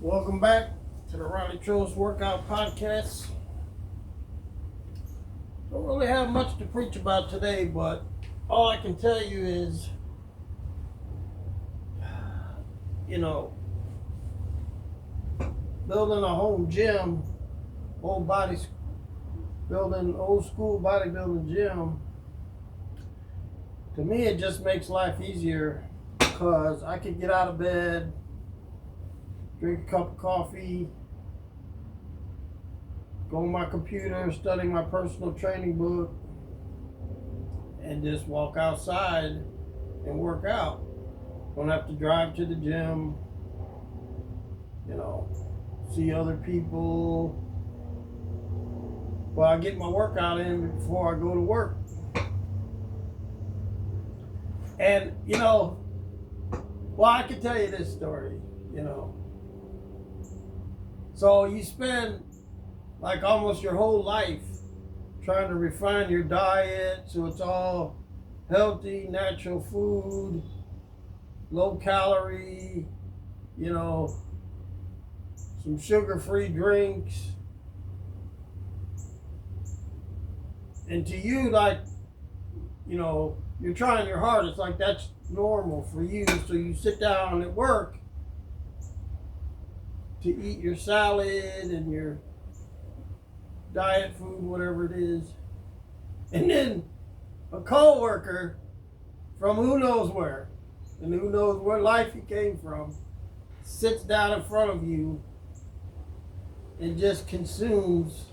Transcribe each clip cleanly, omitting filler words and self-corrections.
Welcome back to the Ronny Trost Workout Podcast. Don't really have much to preach about today, but all I can tell you is, building a home gym, building old school bodybuilding gym, to me it just makes life easier because I can get out of bed, drink a cup of coffee, go on my computer, study my personal training book, and just walk outside and work out. Don't have to drive to the gym, see other people. But I get my workout in before I go to work. And, I can tell you this story, So you spend like almost your whole life trying to refine your diet so it's all healthy, natural food, low calorie, some sugar-free drinks. And to you, you're trying your hardest, like that's normal for you. So you sit down at work to eat your salad and your diet food, whatever it is. And then a co-worker from who knows where, and who knows where life he came from, sits down in front of you and just consumes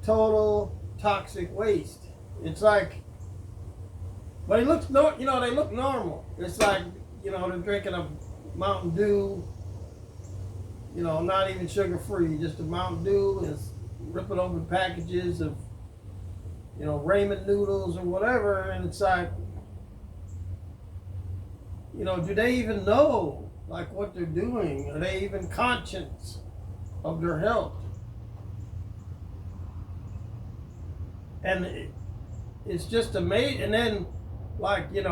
total toxic waste. It's like, but they look normal. It's like, they're drinking a Mountain Dew, not even sugar-free, just a Mountain Dew, and ripping open packages of, ramen noodles or whatever, and it's like, do they even know, what they're doing? Are they even conscious of their health? And it's just amazing. And then, I get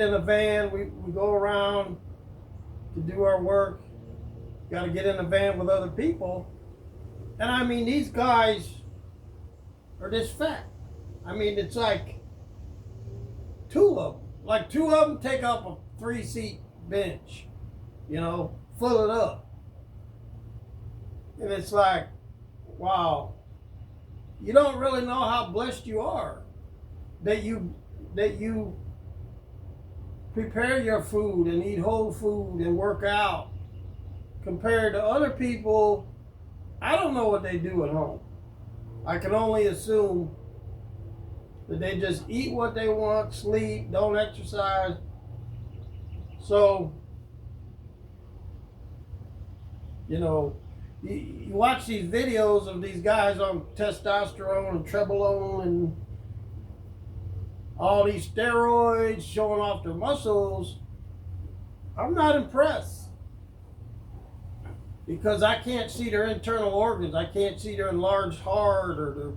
in a van, we go around to do our work. Got to get in a van with other people. And I mean, these guys are this fat. I mean, it's like two of them. Like two of them take up a 3-seat bench, fill it up. And it's like, wow, you don't really know how blessed you are that you prepare your food and eat whole food and work out compared to other people. I don't know what they do at home. I can only assume that they just eat what they want, sleep, don't exercise. So, you watch these videos of these guys on testosterone and Trebolone and all these steroids showing off their muscles. I'm not impressed because I can't see their internal organs. I can't see their enlarged heart or their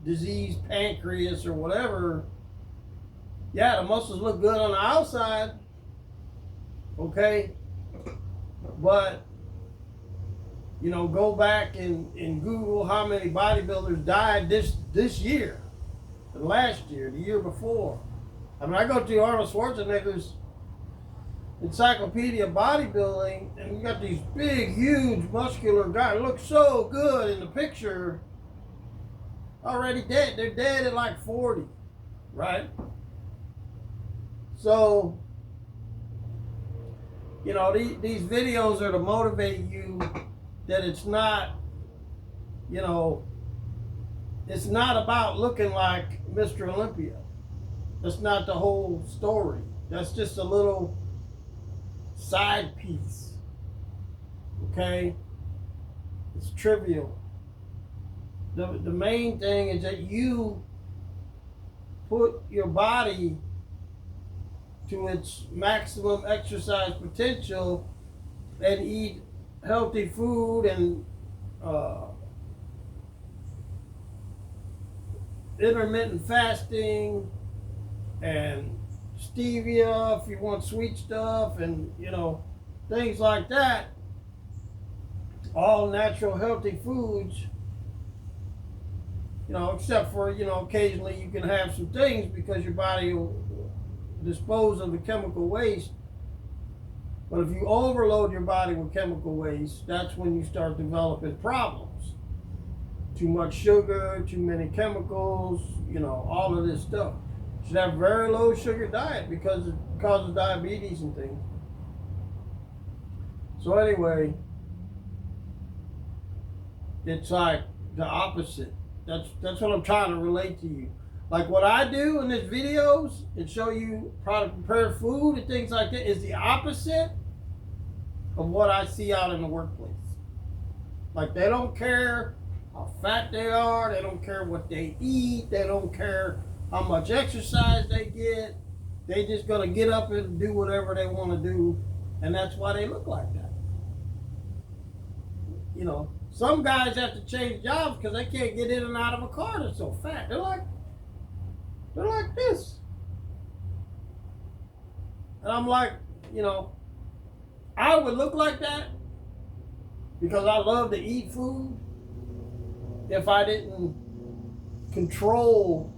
diseased pancreas or whatever. Yeah, the muscles look good on the outside, okay? But go back and Google how many bodybuilders died this year, the last year, the year before. I mean, I go to Arnold Schwarzenegger's Encyclopedia of Bodybuilding, and you got these big, huge, muscular guys. Look so good in the picture. Already dead. They're dead at like 40, right? So, these videos are to motivate you that it's not, it's not about looking like Mr. Olympia. That's not the whole story. That's just a little side piece, okay? It's trivial. The main thing is that you put your body to its maximum exercise potential and eat healthy food and intermittent fasting and stevia if you want sweet stuff, and things like that. All natural, healthy foods. Except for occasionally you can have some things because your body will dispose of the chemical waste. But if you overload your body with chemical waste, that's when you start developing problems. Too much sugar, too many chemicals, all of this stuff. You should have a very low sugar diet because it causes diabetes and things. So anyway, it's like the opposite. That's what I'm trying to relate to you. Like what I do in these videos and show you how to prepare food and things like that is the opposite of what I see out in the workplace. Like they don't care how fat they are, they don't care what they eat, they don't care how much exercise they get. They just gonna get up and do whatever they want to do, and that's why they look like that. Some guys have to change jobs because they can't get in and out of a car. They're so fat. They're like this. And I'm like, I would look like that because I love to eat food if I didn't control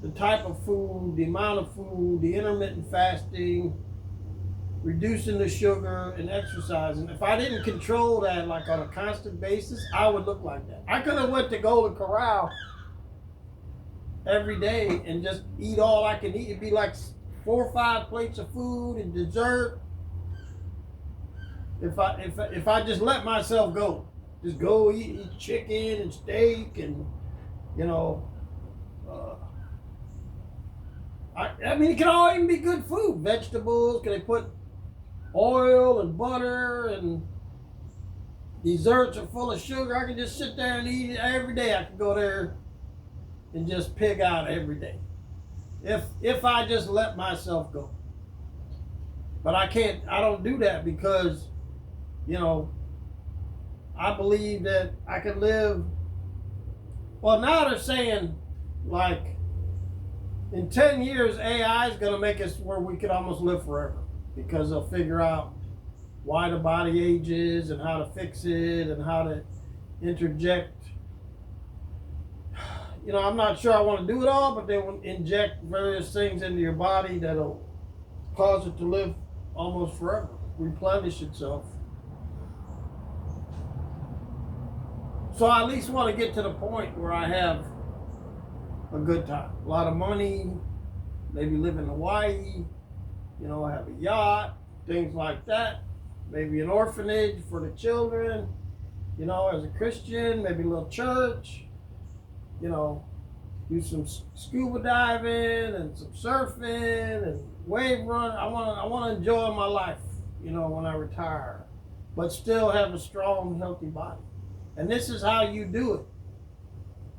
the type of food, the amount of food, the intermittent fasting, reducing the sugar, and exercising. If I didn't control that like on a constant basis, I would look like that. I could have went to Golden Corral every day and just eat all I can eat. It'd be like 4 or 5 plates of food and dessert. If I just let myself go, just go eat chicken and steak and I mean, it can all even be good food. Vegetables, can they put oil and butter, and desserts are full of sugar. I can just sit there and eat it every day. I can go there and just pig out every day if I just let myself go. But I don't do that because I believe that I can live. Well, now they're saying like in 10 years AI is going to make us where we could almost live forever, because they'll figure out why the body ages and how to fix it and how to interject. I'm not sure I want to do it all, but they will inject various things into your body that'll cause it to live almost forever, replenish itself. So I at least want to get to the point where I have a good time, a lot of money, maybe live in Hawaii, I have a yacht, things like that. Maybe an orphanage for the children, as a Christian, maybe a little church, do some scuba diving and some surfing and wave run. I want to enjoy my life, when I retire, but still have a strong, healthy body. And this is how you do it.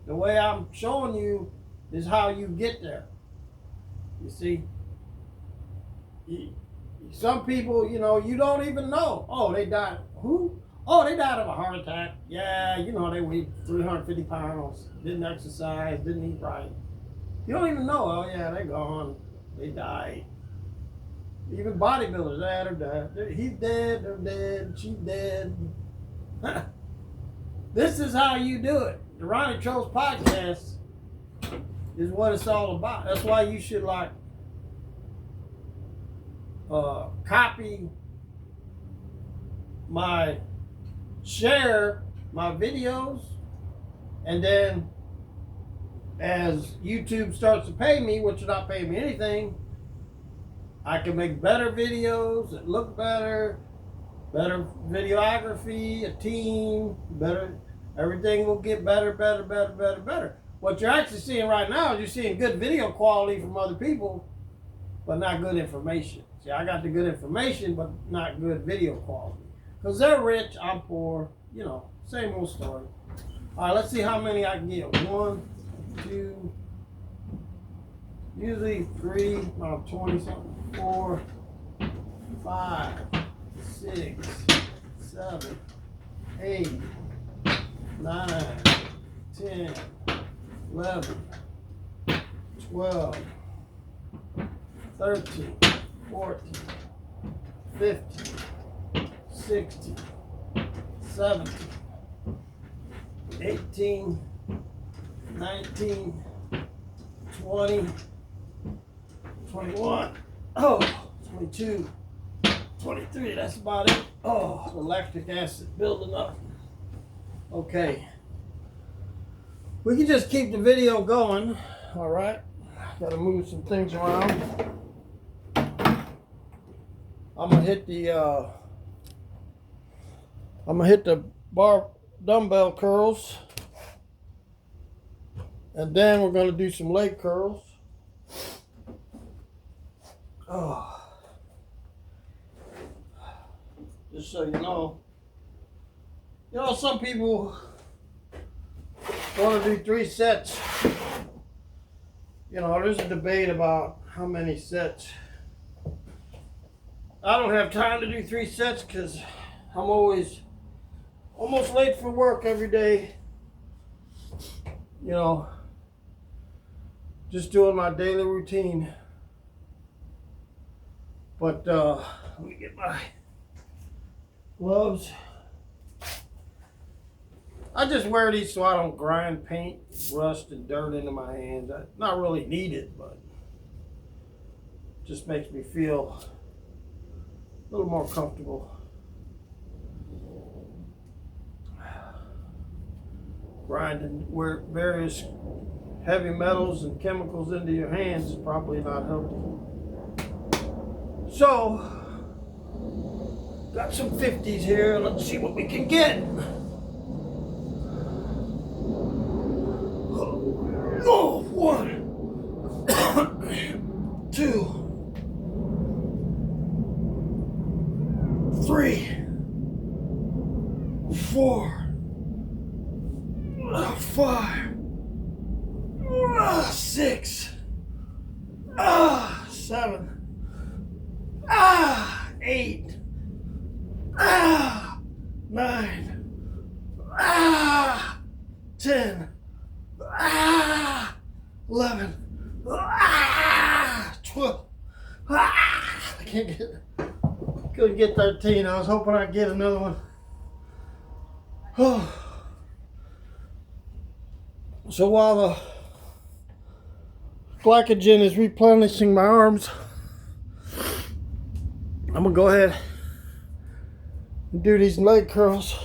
The way I'm showing you is how you get there. You see, some people, you don't even know. Oh, they died. Who? Oh, they died of a heart attack. Yeah, they weighed 350 pounds, didn't exercise, didn't eat right. You don't even know. Oh, yeah, they're gone. They died. Even bodybuilders, they're dead. He's dead, they're dead, she's dead. This is how you do it. The Ronny Trost podcast is what it's all about. That's why you should copy share my videos, and then as YouTube starts to pay me, which is not paying me anything, I can make better videos that look better videography, a team, better, everything will get better. What you're actually seeing right now is you're seeing good video quality from other people, but not good information. See, I got the good information, but not good video quality. Because they're rich, I'm poor, same old story. All right, let's see how many I can get. 1, 2, usually 3, about 20 something. 4, 5, 6, 7, 8, 9, 10, 11, 12, 13, 14, 15, 16, 17, 18, 19, 20, 21, 22, 23, that's about it. Oh, the lactic acid building up. Okay. We can just keep the video going, all right? Gotta move some things around. I'm gonna hit the bar dumbbell curls, and then we're gonna do some leg curls. Oh, just so you know, some people want to do 3 sets. There's a debate about how many sets. I don't have time to do 3 sets because I'm always almost late for work every day. Just doing my daily routine. But let me get my gloves. I just wear these so I don't grind paint, rust, and dirt into my hands. I not really need it, but it just makes me feel a little more comfortable. Grinding various heavy metals and chemicals into your hands is probably not healthy. So, got some 50s here. Let's see what we can get. Oh, 1, 2, 3, 4, 5, 6, 7, 8, 9, 10, 11, 12. I couldn't get 13. I was hoping I'd get another one. So while the glycogen is replenishing my arms, I'm gonna go ahead and do these leg curls.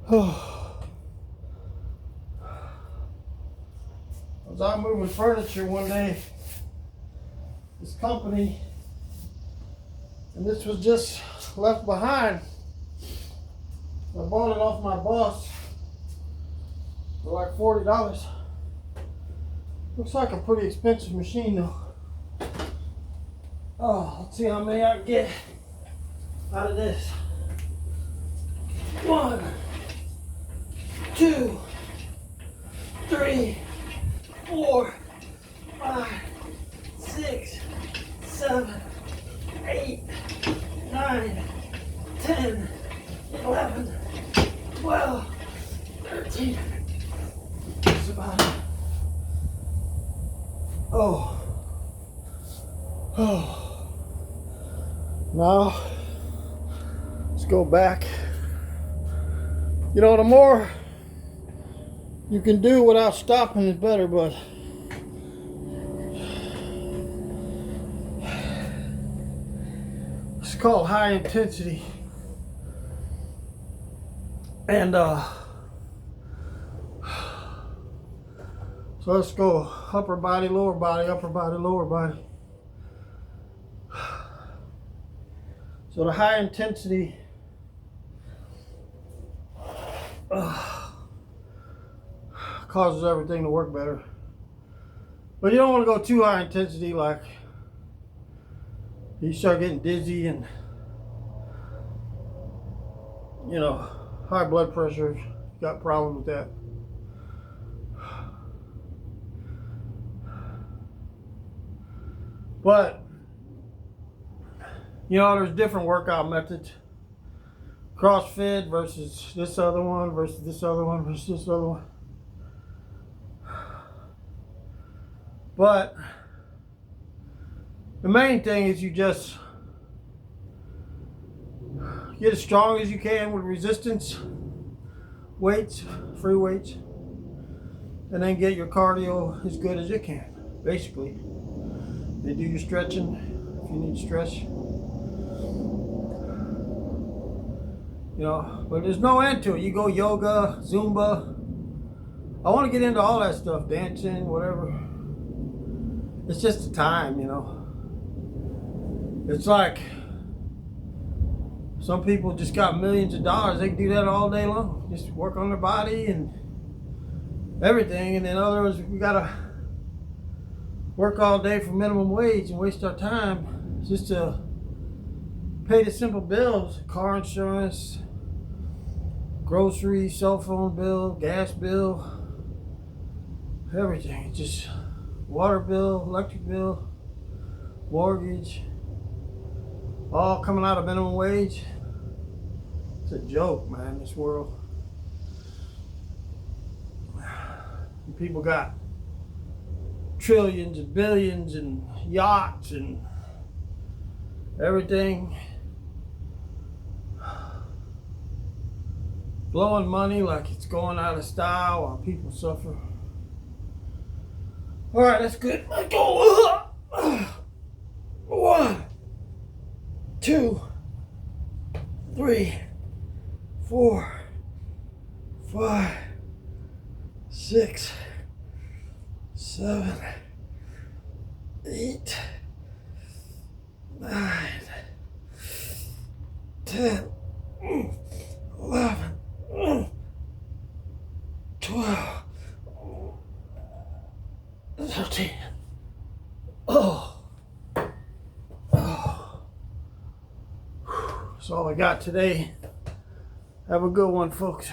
I was out moving furniture one day, this company, and this was just left behind. I bought it off my boss for like $40. Looks like a pretty expensive machine though. Oh, let's see how many I can get out of this. 1, 2, 3, 4, 5, 6, 7, 8, 9, 10, 11, 12, 13. That's about it. Oh. Now, let's go back. The more you can do without stopping is better, but it's called high intensity. And so let's go upper body, lower body, upper body, lower body. So the high intensity causes everything to work better. But you don't want to go too high intensity, like you start getting dizzy and high blood pressure. Got problems with that. But there's different workout methods. CrossFit versus this other one, versus this other one, versus this other one. But The main thing is you just get as strong as you can with resistance weights, free weights, and then get your cardio as good as you can, basically. Then do your stretching if you need to stretch. You know, but there's no end to it. You go yoga, Zumba. I want to get into all that stuff, dancing, whatever. It's just the time, you know. It's like some people just got millions of dollars. They can do that all day long. Just work on their body and everything. And then others, we gotta work all day for minimum wage and waste our time just to pay the simple bills, car insurance, groceries, cell phone bill, gas bill, everything. Just water bill, electric bill, mortgage, all coming out of minimum wage. It's a joke, man, this world. People got trillions and billions and yachts and everything. Blowing money like it's going out of style while people suffer. All right, that's good. Let's go. 1, 2, 3, 4, 5, 6, 7, 8, 9, 10, 11, 12, 13. That's all I got today. Have a good one, folks.